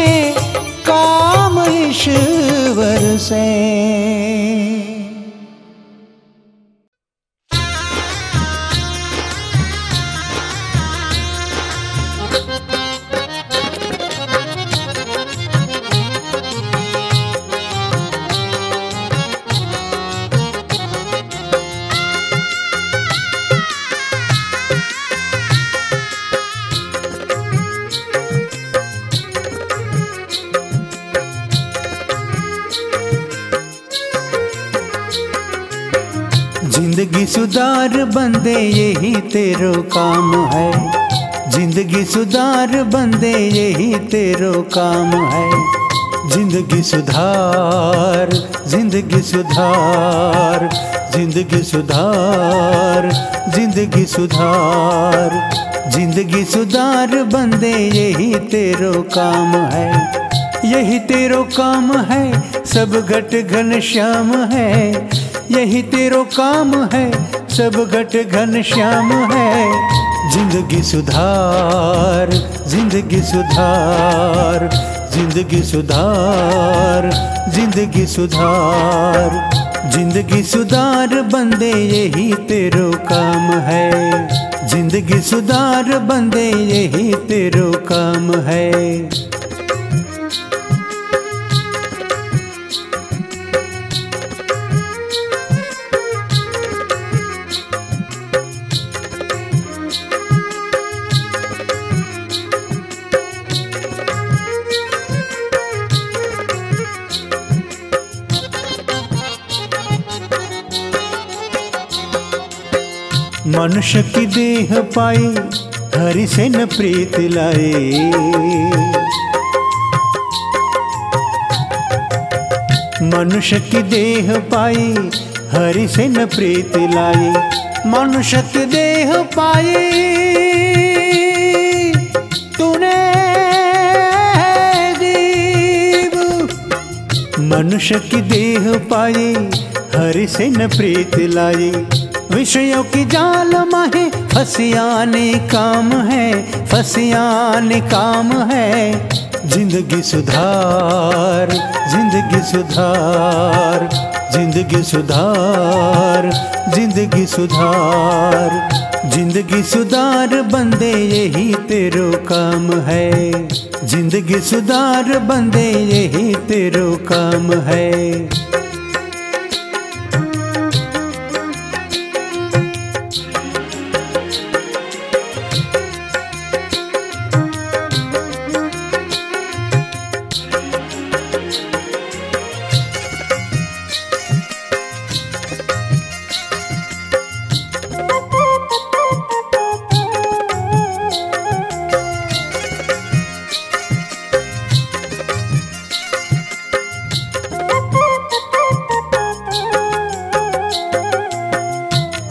काम ईश्वर से। जिंदगी सुधार बंदे यही तेरो काम है। जिंदगी सुधार बंदे यही तेरो काम है। जिंदगी सुधार, जिंदगी सुधार, जिंदगी सुधार, जिंदगी सुधार। जिंदगी सुधार बंदे यही तेरो काम है। यही तेरो काम है, सब घट घन श्याम है। यही तेरो काम है, सब घट घन श्याम है। जिंदगी सुधार, जिंदगी सुधार, जिंदगी सुधार, जिंदगी सुधार। जिंदगी सुधार बंदे यही तेरो काम है। जिंदगी सुधार बंदे यही तेरो काम है। मनुष्य की देह पाई, हरि से न प्रीत लाए। मनुष्य की देह पाई, हरि से न प्रीत लाए। मनुष्य की देह पाई, मनुष्य की देह पाए हरि से न प्रीत लाए। विषयों की जाल माहे फसियाने काम है, फसियाने काम है। जिंदगी सुधार, जिंदगी सुधार, जिंदगी सुधार, जिंदगी सुधार, जिंदगी सुधार बंदे यही तेरो काम है। जिंदगी सुधार बंदे यही तेरो काम है।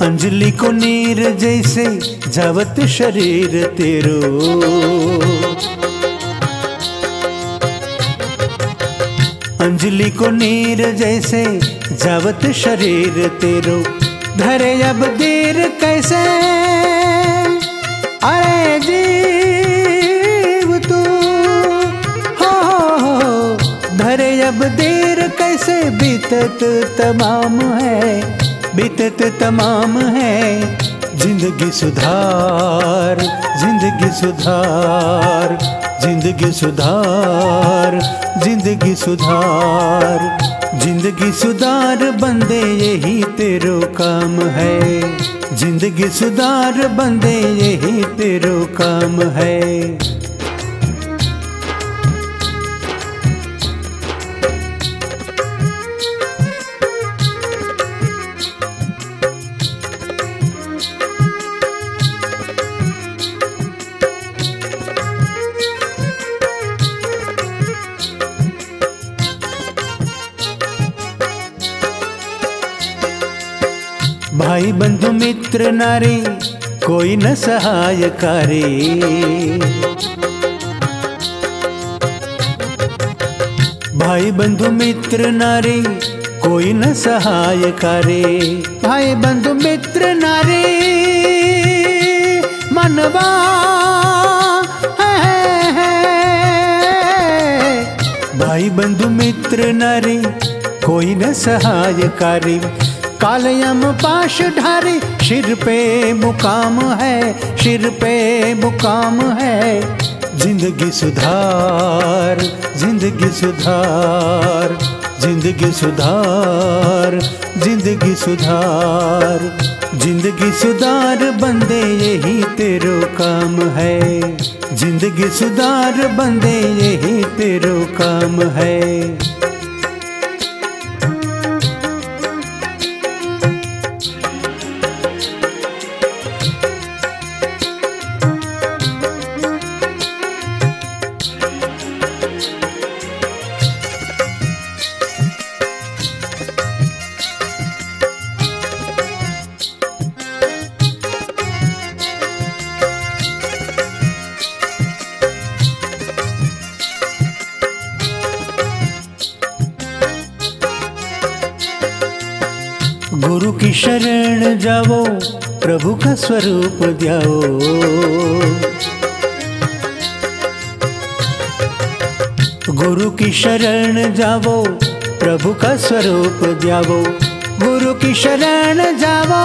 अंजलि को नीर जैसे जावत शरीर तेरो, अंजलि को नीर जैसे जावत शरीर तेरो। धरे अब देर कैसे अरे जीव तू, हो धरे अब देर कैसे बीतत तमाम है, बीतत तमाम है। जिंदगी सुधार, जिंदगी सुधार, जिंदगी सुधार, जिंदगी सुधार, जिंदगी सुधार बंदे यही तेरो काम है। जिंदगी सुधार बंदे यही तेरो काम है। भाई बंधु मित्र नारे कोई न सहाय करे, भाई बंधु मित्र नारे कोई न सहाय करे। भाई बंधु मित्र नारे मनवा है, भाई बंधु मित्र नारे कोई न सहाय करे। कालयम पाश ढारे सिर पे मुकाम है, सिर पे मुकाम है। जिंदगी सुधार, जिंदगी सुधार, जिंदगी सुधार, जिंदगी सुधार, जिंदगी सुधार बंदे यही तेरो काम है। जिंदगी सुधार बंदे यही तेरो काम है। गुरु की शरण जाओ, प्रभु का स्वरूप ध्याओ। गुरु की शरण जाओ, प्रभु का स्वरूप ध्याओ। गुरु की शरण जाओ,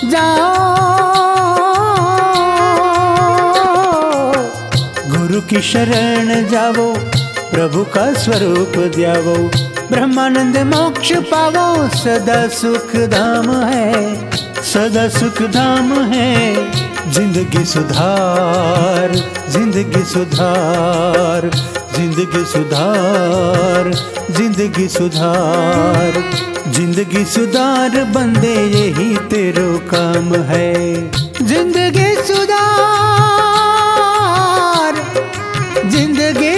जाओ। गुरु की शरण जाओ, प्रभु का स्वरूप ध्याओ। ब्रह्मानंद मोक्ष पावो, सदा सुख धाम है, सदा सुख धाम है। जिंदगी सुधार, जिंदगी सुधार, जिंदगी सुधार, जिंदगी सुधार, जिंदगी सुधार बंदे यही तेरो काम है। जिंदगी सुधार, जिंदगी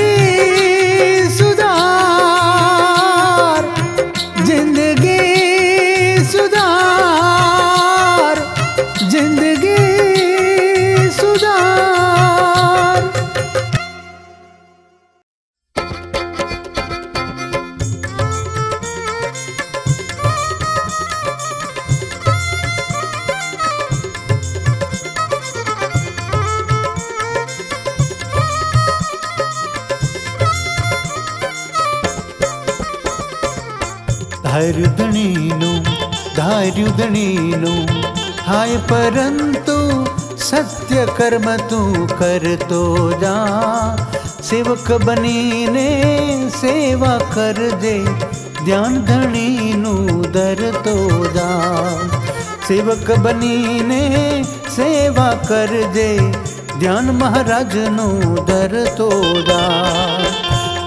ધાર્યુધણીનું થાય પરંતુ સત્ય કર્મ તું કરતો જા. સેવક બનીને સેવા કરજે, ધ્યાન ધણીનું ધરતો જા. સેવક બનીને સેવા કરજે, ધ્યાન મહારાજનું ધરતો જા.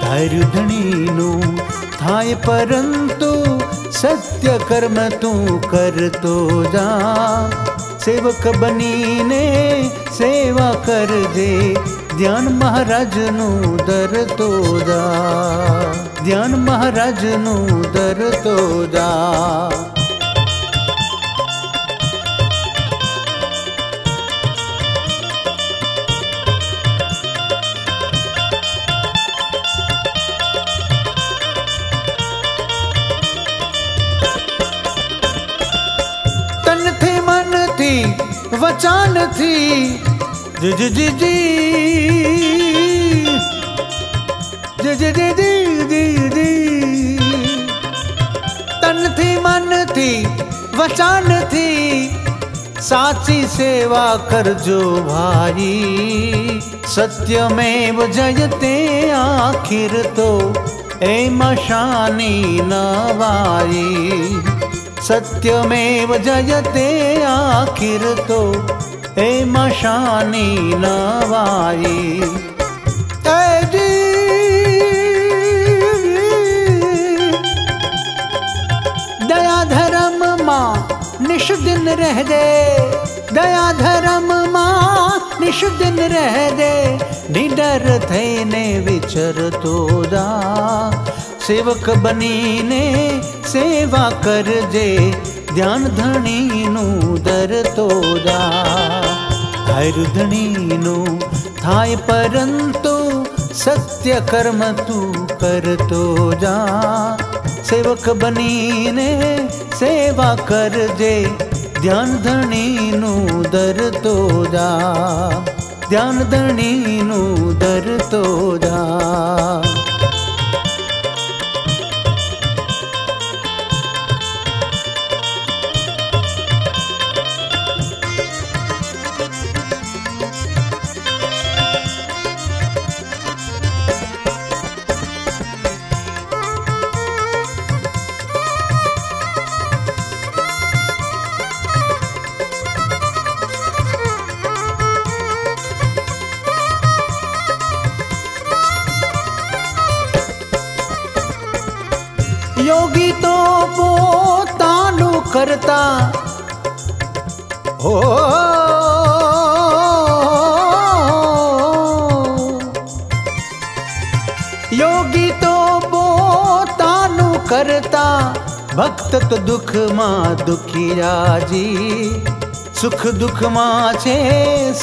ધાર્યુધણીનું થાય પરંતુ સત્ય કર્મ તું કરતો જા. સેવક બનીને સેવા કરજે, ધ્યાન મહારાજનું ધરતો જા. ધ્યાન મહારાજનું ધરતો જા. વચનથી જી જી જી તનથી મનથી વચનથી સાચી સેવા કરજો ભાઈ. સત્યમેવ જયતે આખિર તો એમાં શાની નવાઈ. સત્યમેવ જયતે આખિર તો એમાં શાની નવાઈ. દયા ધર્મમાં નિષ્દિન રહેજે, દયા ધર્મમાં નિષ્દિન રહેજે, નિડર થઈને વિચરતો જા. સેવક બનીને સેવા કરજે, ધ્યાન ધણીનું ધરતો જા. ધાર્યુધણીનું થાય પરંતુ સત્ય કર્મ તું કરતો જા. સેવક બનીને સેવા કરજે, ધ્યાન ધણીનું ધરતો જા. ધ્યાન ધણીનું ધરતો જા. યોગી તો પોતાનું કરતા હો, યોગી તો પોતાનું કરતા, ભક્ત તો દુઃખમાં દુખિયાજી. સુખ દુઃખમાં છે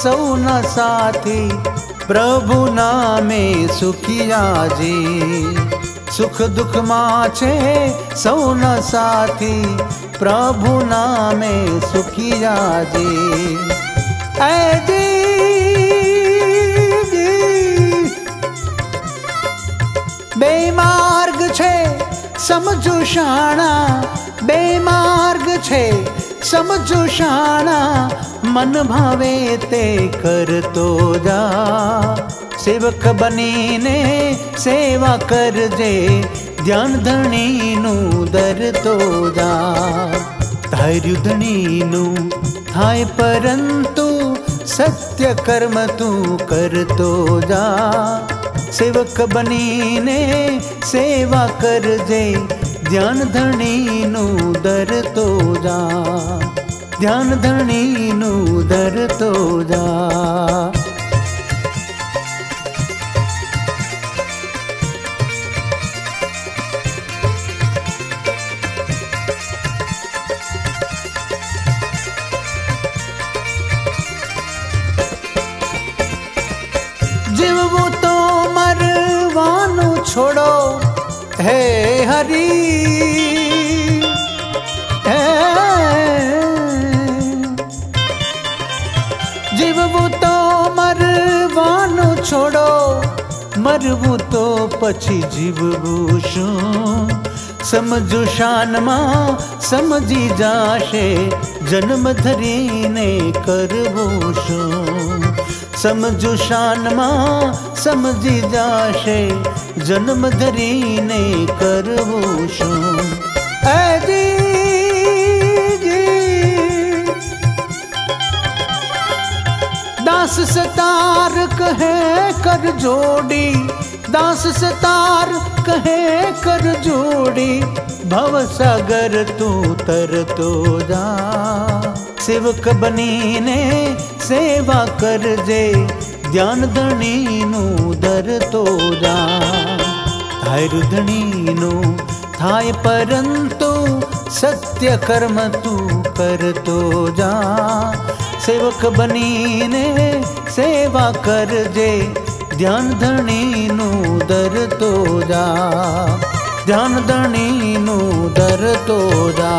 સૌના સાથી, પ્રભુ નામે સુખિયાજી. સુખ દુઃખમાં છે સૌના સાથી, પ્રભુ નામે સુખિયાજી. બે માર્ગ છે સમજો શાણા, બે માર્ગ છે સમજો શાણા, મન ભાવે તે કરતો જા. સેવક બનીને સેવા કરજે, ધ્યાન ધણીનું ધરતો જા. ધાર્યુધણીનું થાય પરંતુ સત્ય કર્મ તું કરતો જા. સેવક બનીને સેવા કરજે, ધ્યાન ધણીનું ધરતો જા. ધ્યાન ધણીનું ધરતો જા. જીવવું તો મરવાનું છોડો હે હરી, જીવવું તો મરવાનું છોડો, મરવું તો પછી જીવવું શું. समझो शान मां समझी जाशे जन्म धरीने करवो शो। समझो शान मां समझी जाशे जन्म धरीने करवो शो। ऐ जी दास सतार कहे कर जोड़ी, दास सतार कहे कर जोड़ी, भव सागर तू तर तो जा। सेवक बनीने सेवा कर जे ध्यान धणी नु दर तो जा। थाय रुधणी नु थाय परंतु सत्य कर्म तू कर तो जा। सेवक बनीने सेवा कर जे ध्यान धणी नु दर तो जा। ध्यान धणी नु दर तो जा।